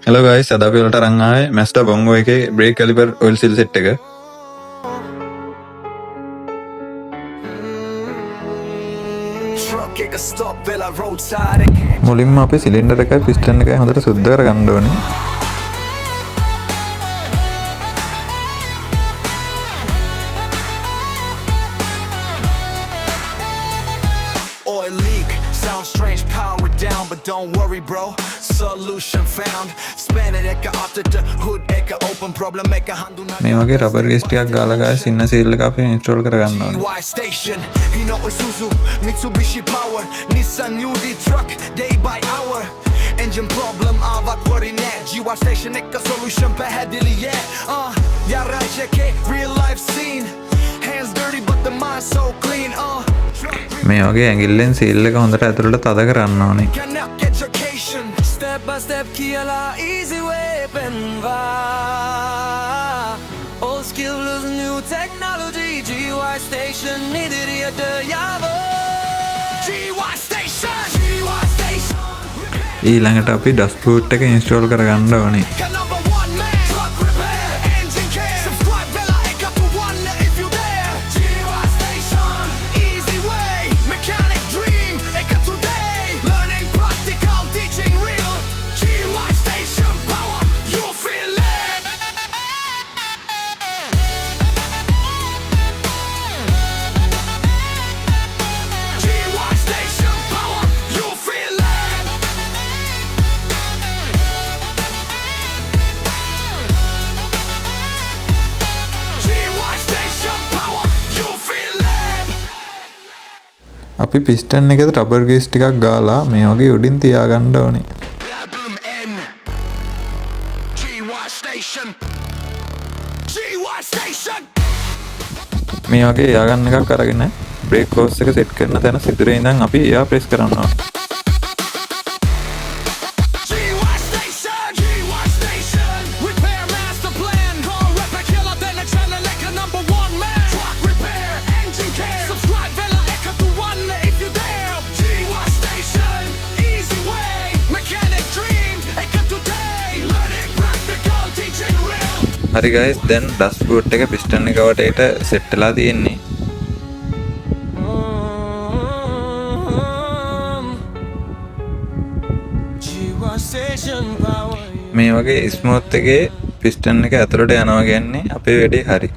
Hello guys, අද අපි වලට අරන් ආවේ Mazda Bongo එකේ brake caliper oil seal set එක. මුලින්ම අපි සිලින්ඩර් එකයි පිස්ටන් එකයි හොඳට සුද්ධ කරගන්න ඕනේ. Oil leak, sounds strange, power down, but don't worry bro, solution found. Span it ekka after the hood ekka open problem ekka handuna. මේ වගේ රබර් ගේස් ටිකක් ගාලා ගාලා සින්න සීල් එක අපි ඉන්ස්ටෝල් කරගන්න ඕනේ. GY station, Hino Isuzu, Mitsubishi Power, Nissan UD truck, day by hour. Engine problem avat worrineet, GY station ekka solution පැහැදිලි yeah. Garage එකේ real life scene, hands dirty but the mind so clean. මේ වගේ ඇඟිල්ලෙන් සීල් එක හොඳට ඇතුළට තද කරන්න ඕනේ. Connect education, step by step කියලා easy way penva. Old skill is new technology, GY station ඉදිරියට යව. GY station, GY station. ඊළඟට අපි ඩස්ට්බෝඩ් එක ඉන්ස්ටෝල් කරගන්න ඕනේ. Number one man, truck repair, engine care. Subscribe bella ekka to one if you dare. GY station, easy way, mechanic dream ekka today. Learning practical, teaching real. GY station power, you feel it. GY station power, you feel it. GY station power, you feel it. අපි piston එකේ rubber gaze ටිකක් ගාලා මේ වගේ උඩින් තියාගන්න ඕනේ. Album N. GY station. GY station. මේ වගේ එයා ගන්න එකක් අරගෙන බ්‍රේක් කෝස් එක සෙට් කරන තැන සිදුරේ ඉඳන් අපි එයා ප්‍රෙස් කරන්න ඕනේ. GY station. GY station. Repair master plan. Call Repair Killer, then a channel like a number one man. Truck repair, engine care. Subscribe bella ekka to one if you dare. GY station, easy way. Mechanic dream ekka today. Learning practical, teaching real. හරි guys, දැන් ඩස්ට්බෝඩ් එක piston එක වටේට set වෙලා තියෙන්නේ. GY station power. මේ වගේ smooth එකේ පිස්ටන් එක ඇතුළට යනවා කියන්නේ අපේ වැඩේ හරි.